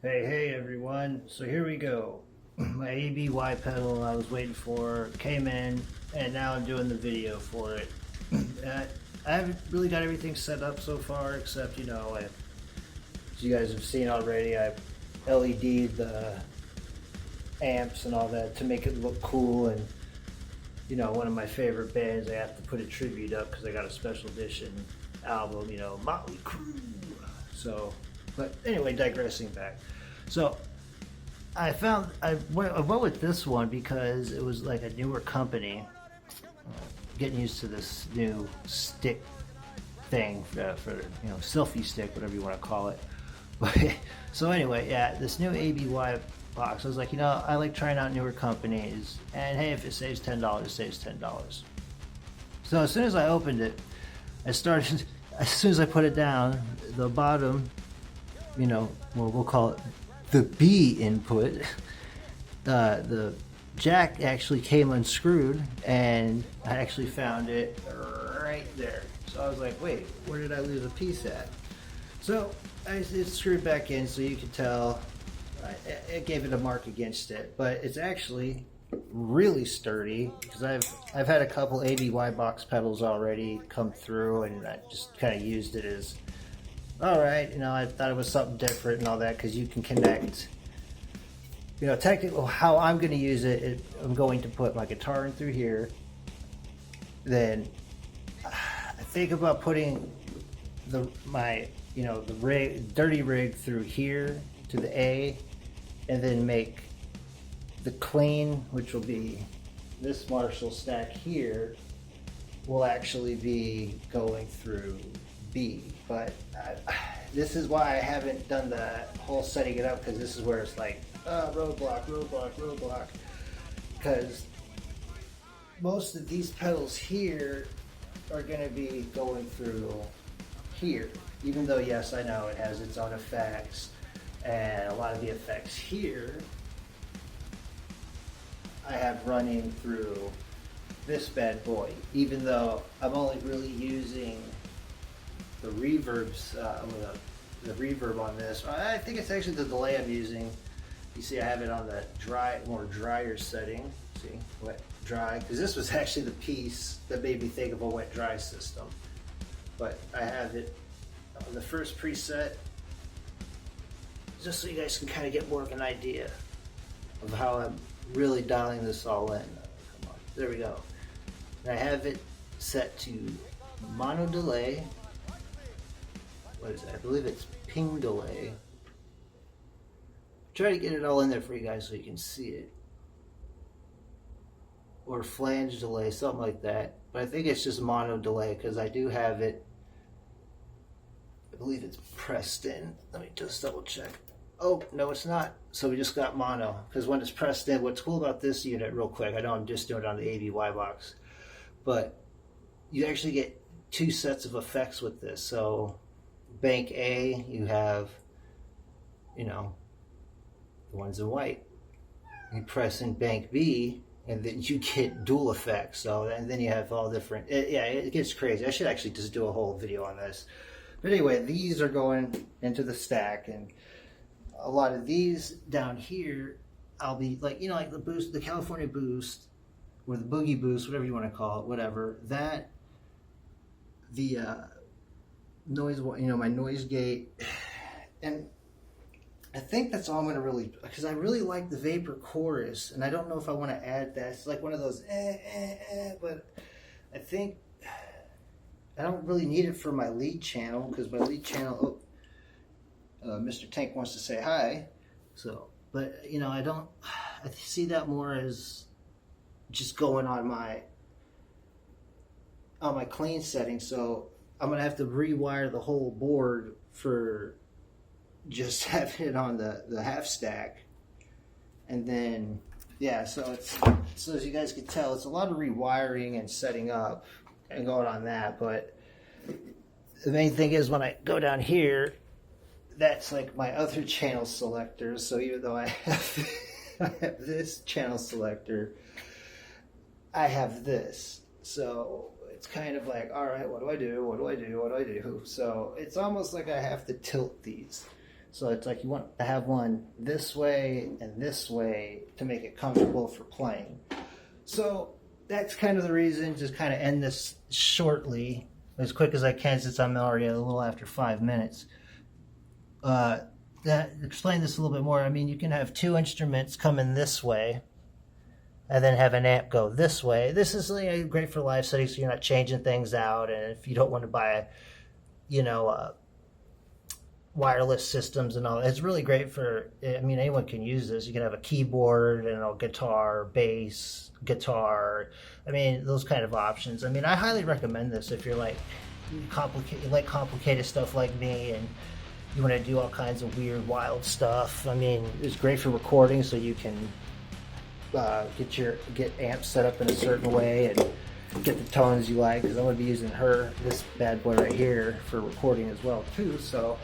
Hey everyone, so here we go. My ABY pedal I was waiting for came in, and now I'm doing the video for it. I haven't really got everything set up so far, except, as you guys have seen already, I've LED'd the amps and all that to make it look cool. And one of my favorite bands, I have to put a tribute up because I got a special edition album, Motley Crue. So, but anyway, digressing back. So I went with this one because it was like a newer company. Getting used to this new stick thing for selfie stick, whatever you want to call it. But so anyway, yeah, this new ABY box. I was like, I like trying out newer companies, and hey, if it saves $10, it saves $10. So as soon as I opened it, as soon as I put it down, the bottom, we'll call it the B input, the jack actually came unscrewed, and I actually found it right there. So I was like, wait, where did I lose a piece at? So it's screwed back in, so you can tell it gave it a mark against it, but it's actually really sturdy because I've had a couple ABY box pedals already come through, and I just kind of used it as alright, I thought it was something different and all that, because you can connect, technically how I'm going to use it, I'm going to put my guitar in through here, then I think about putting the dirty rig through here to the A, and then make the clean, which will be this Marshall stack here, will actually be going through B. But this is why I haven't done the whole setting it up, because this is where it's like roadblock, because most of these pedals here are going to be going through here, even though yes, I know it has its own effects, and a lot of the effects here I have running through this bad boy, even though I'm only really using the reverbs, the reverb on this. I think it's actually the delay I'm using. You see I have it on the more drier setting. See, wet, dry, because this was actually the piece that made me think of a wet dry system. But I have it on the first preset, just so you guys can kind of get more of an idea of how I'm really dialing this all in. Come on, there we go. And I have it set to mono delay. What is that? I believe it's ping delay. Try to get it all in there for you guys so you can see it. Or flange delay, something like that. But I think it's just mono delay, because I do have it, I believe it's pressed in. Let me just double check. Oh, no, it's not. So we just got mono, because when it's pressed in, what's cool about this unit, real quick, I know I'm just doing it on the ABY box, but you actually get two sets of effects with this. So bank A, you have, the ones in white. You press in bank B, and then you get dual effects. So, and then you have all different, it gets crazy. I should actually just do a whole video on this. But anyway, these are going into the stack, and a lot of these down here, I'll be like, like the boost, the California boost, or the boogie boost, whatever you want to call it, whatever, that, the noise, my noise gate, and I think that's all I'm going to really, because I really like the vapor chorus, and I don't know if I want to add that. It's like one of those, but I think I don't really need it for my lead channel, because my lead channel, Mr. Tank wants to say hi. So, but I see that more as just going on my clean setting. So I'm gonna have to rewire the whole board for just having it on the half stack. And then so as you guys can tell, it's a lot of rewiring and setting up and going on that. But the main thing is, when I go down here, that's like my other channel selectors. So even though I have this channel selector, I have this. So it's kind of like, all right, what do I do? What do I do? What do I do? So it's almost like I have to tilt these. So it's like you want to have one this way and this way to make it comfortable for playing. So that's kind of the reason, just kind of end this shortly, as quick as I can, since I'm already a little after 5 minutes. Explain this a little bit more. I mean, you can have two instruments come in this way and then have an amp go this way. This is great for live settings, so you're not changing things out. And if you don't want to buy, wireless systems and all, it's really great for, I mean, anyone can use this. You can have a keyboard and a guitar, bass, guitar. I mean, those kind of options. I mean, I highly recommend this if you're like complicated stuff like me and you want to do all kinds of weird, wild stuff. I mean, it's great for recording, so you can get amps set up in a certain way and get the tones you like. Because I'm going to be using this bad boy right here for recording as well too. So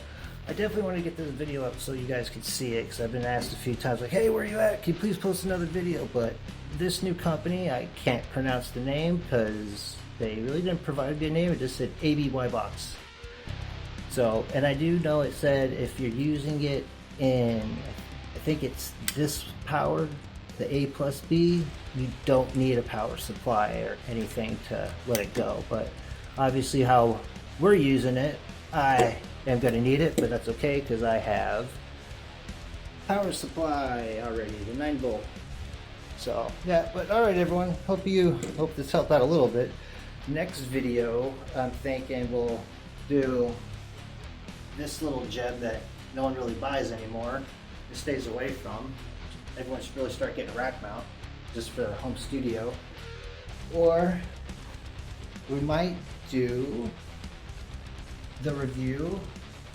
I definitely want to get this video up so you guys can see it, because I've been asked a few times, like, hey, where are you at? Can you please post another video? But this new company, I can't pronounce the name because they really didn't provide me a name. It just said ABY Box. So, and I do know it said if you're using it in, I think it's this powered, the A+B, you don't need a power supply or anything to let it go. But obviously how we're using it, I am going to need it, but that's okay because I have power supply already, the 9-volt. So yeah, but all right, everyone, hope this helped out a little bit. Next video, I'm thinking we'll do this little gem that no one really buys anymore. It stays away from. Everyone should really start getting a rack mount just for their home studio. Or we might do the review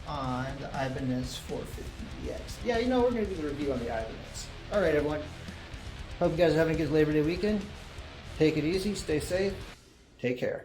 on the Ibanez 450DX. Yeah, we're going to do the review on the Ibanez. All right, everyone. Hope you guys are having a good Labor Day weekend. Take it easy, stay safe, take care.